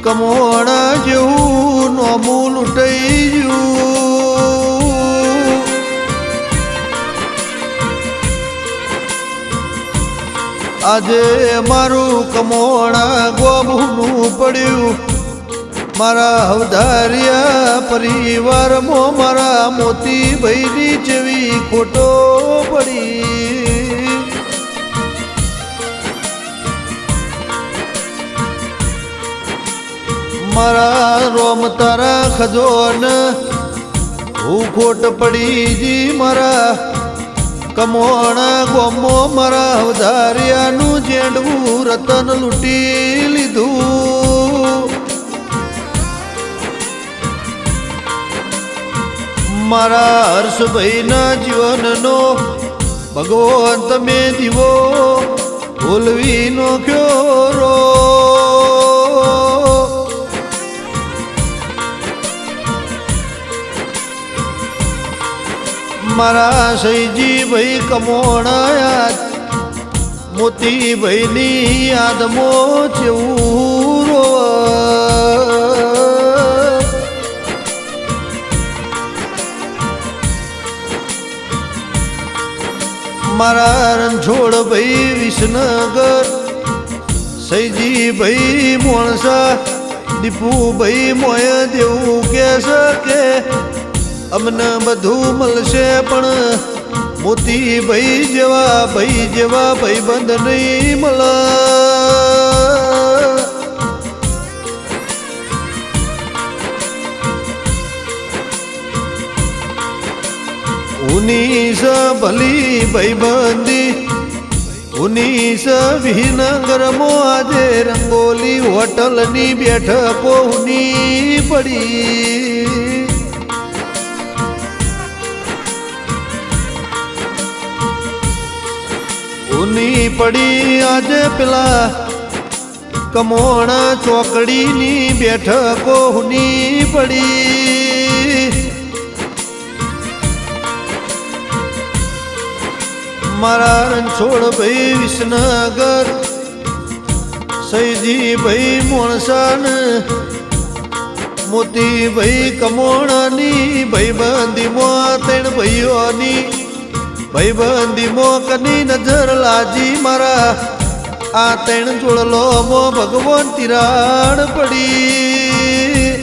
કમોણા જેવું નોમું લૂંટાઈ ગયું. આજે મારું કમોણા ગોમનું પડ્યું. મારા હવધારિયા પરિવારમાં મારા મોતીભાઈની જેવી ખોટો પડી. મારા રોમ તારા ખજોન હું ખોટ પડી જી. મારા કમોણા ગોમો મારા હવધારિયાનું જેડવું રતન લૂંટી લીધું. મારા હર્ષભાઈના જીવનનો ભગવાન તમે દીવો ભૂલવી નોખ્યો રો. મારા સૈજી ભાઈ કમોણા મોતીભાઈની યાદમાં જેવું રોવા. મારા રણછોડ ભાઈ વિસનગર સૈજી ભાઈ મોણસા દીપુભાઈ મોય દેવું કે શકે અમને બધું મળશે પણ મોતીભાઈ જેવા ભાઈ બંધ નહીં મળે. ઉનીસ ભલી ભાઈબંધી ઉનીસ વિનગરમાં આજે રંગોલી હોટલની બેઠકો ઉની પડી. ઉની પડી આજે પેલા કમોણા ચોકડીની બેઠકો ઉની પડી. મારા રણછોડ ભાઈ વિસનગર સૈજી ભાઈ મોણસાન મોતીભાઈ કમોણાની ભાઈબંધીમાં ત્રણ ભાઈઓની ભાઈબંધીમાં કની નજર લાજી. મારા આ ત્રણ જોડલોમાં ભગવાન તિરાડ પડી.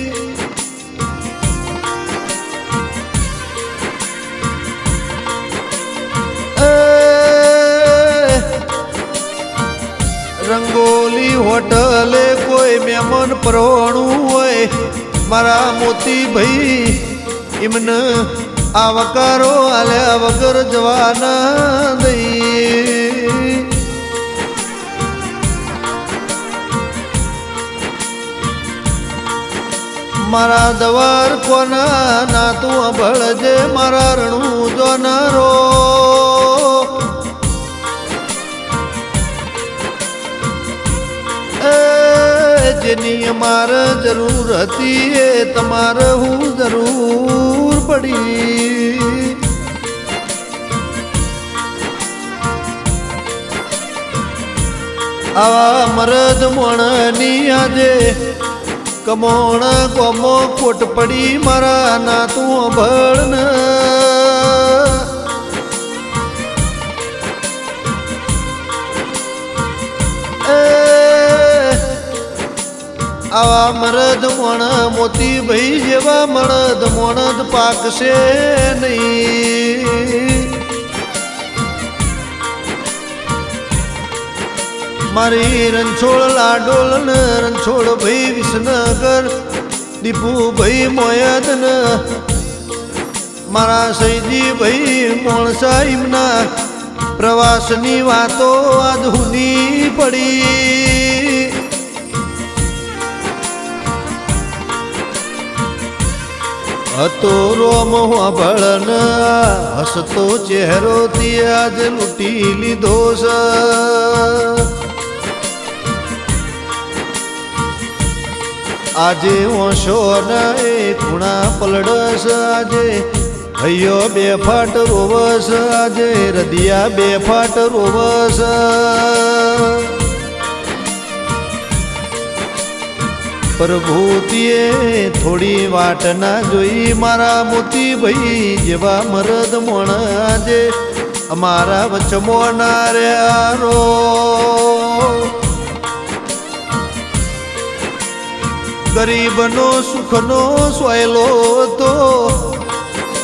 રંગોલી હોટલે કોઈ મહેમાન પરવાણું હોય મારા મોતીભાઈ એમને આવકારો આલ્યા વગર જવાના નહીં. મારા દવાર કોના ના તું ભળજે મારા રણું જોનારો. જેની અમારે જરૂર હતી એ તમારે હું જરૂર પડી. આવા મરદ મોણની આજે કમોણા ગોમો ખોટ પડી. મારા ના તું ભળ આવા મરદ મોણ મોતીભાઈ જેવા મરદ મોણદ પાકશે નહીં. મારી રણછોડ લાડોલ ને રણછોડ ભાઈ વિસનગર દીપુભાઈ મોયદ ને મારા સૈજી ભાઈ મોણસા એમના પ્રવાસની વાતો આજ હુની પડી. હતો રોમ ભળન હસતો ચહેરો થી આજ લૂંટી લીધો છે. આજે ઓશો ને એ ખૂણા પલડસ. આજે હૈયો બે ફાટ રોવસ. આજે હૃદયા બે ફાટ રોવસ. પ્રભુતિએ થોડી વાટ ના જોઈ મારા મોતીભાઈ જેવા મરદ મોણાજે અમારા વચમો ના રહ્યારો. ગરીબનો સુખનો સોયલો તો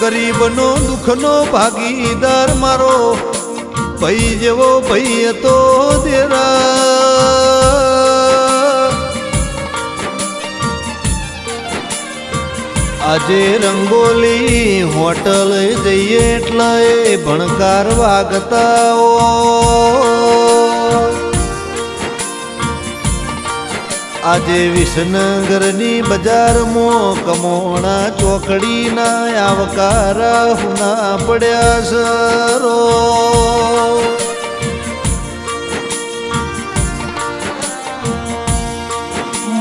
ગરીબનો દુઃખનો ભાગીદાર મારો ભાઈ જેવો ભાઈ હતો દેરા. આજે રંગોલી હોટલ જઈએ એટલે ભણકાર વાગતા આજે વિસનગરની બજારમાં કમોણા ચોકડીના આવકારા હુના પડ્યા સરો.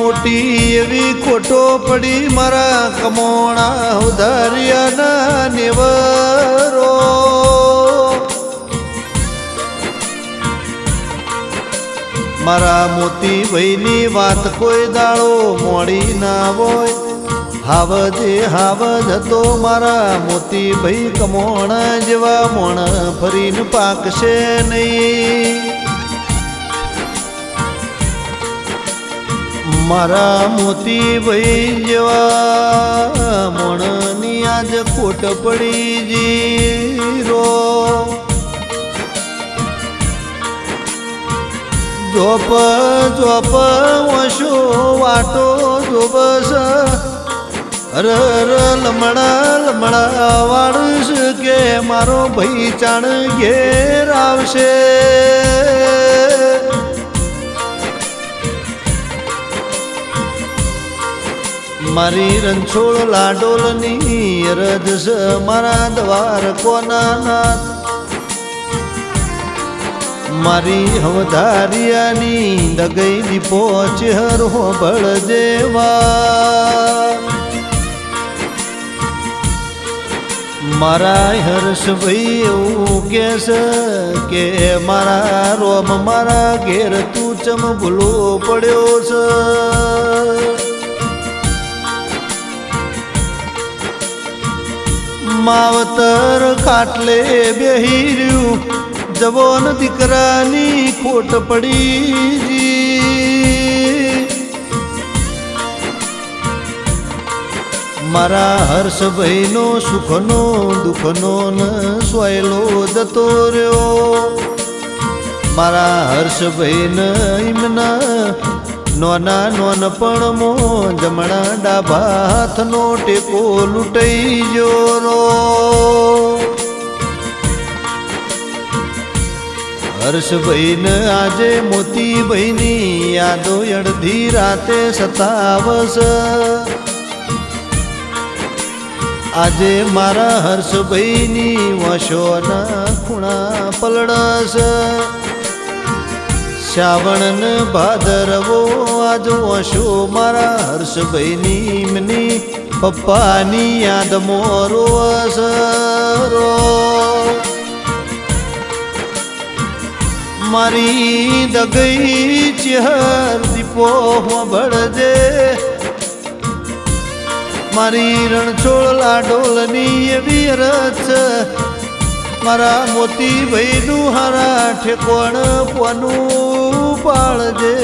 મોટી એવી ખોટો પડી મારા કમોણા ઉધારિયાના નેવરો. મારા મોતીભાઈની વાત કોઈ દાડો મોડી ના હોય. હાવજે હાવજ હતો મારા મોતીભાઈ કમોણા જેવા મોણ ફરીને પાકશે નહીં. મારા મોતીભાઈ જેવા મોણની આજ ખોટ પડી જીરો. જોપ જોપ વશો વાટો જોબસ લમણા વાળશ કે મારો ભાઈ ચાણ ઘેર આવશે. મારી રણછોડ લાડોલની અરજ છે મારા દ્વાર કોના નાથ. મારી હવધારિયાની દગઈ દીપો ચહેરો બળ જેવા. મારા હર્ષભાઈ એવું કહેશે કે મારા રોમ મારા ઘેર તું ચમ ભૂલો પડ્યો છે. માવતર ખાટલે બેહી રહ્યું જવોન દીકરાની ખોટ પડી. મારા હર્ષભાઈનો સુખનો દુઃખનો ન સોયલો જતો રહ્યો. મારા હર્ષભાઈને એમના નોના નોનપણમો જમણા ડાબા હાથનો ટેકો લૂંટાઈ જોરો. હર્ષભાઈને આજે મોતીભાઈની યાદો અડધી રાતે સતાવસ. આજે મારા હર્ષભાઈની વશોના ખૂણા પલળસ. શ્રાવણ ભાદરવો આજ વશો મારા હર્ષભાઈની મની પપ્પાની યાદ મોરો અસરો. મારી દગઈ ચહેર દીપો બળજે મારી રણછોડ લાડોલની એવી રચ. મારા મોતીભાઈનું હારા ઠેકોણ પોનું પાળજે.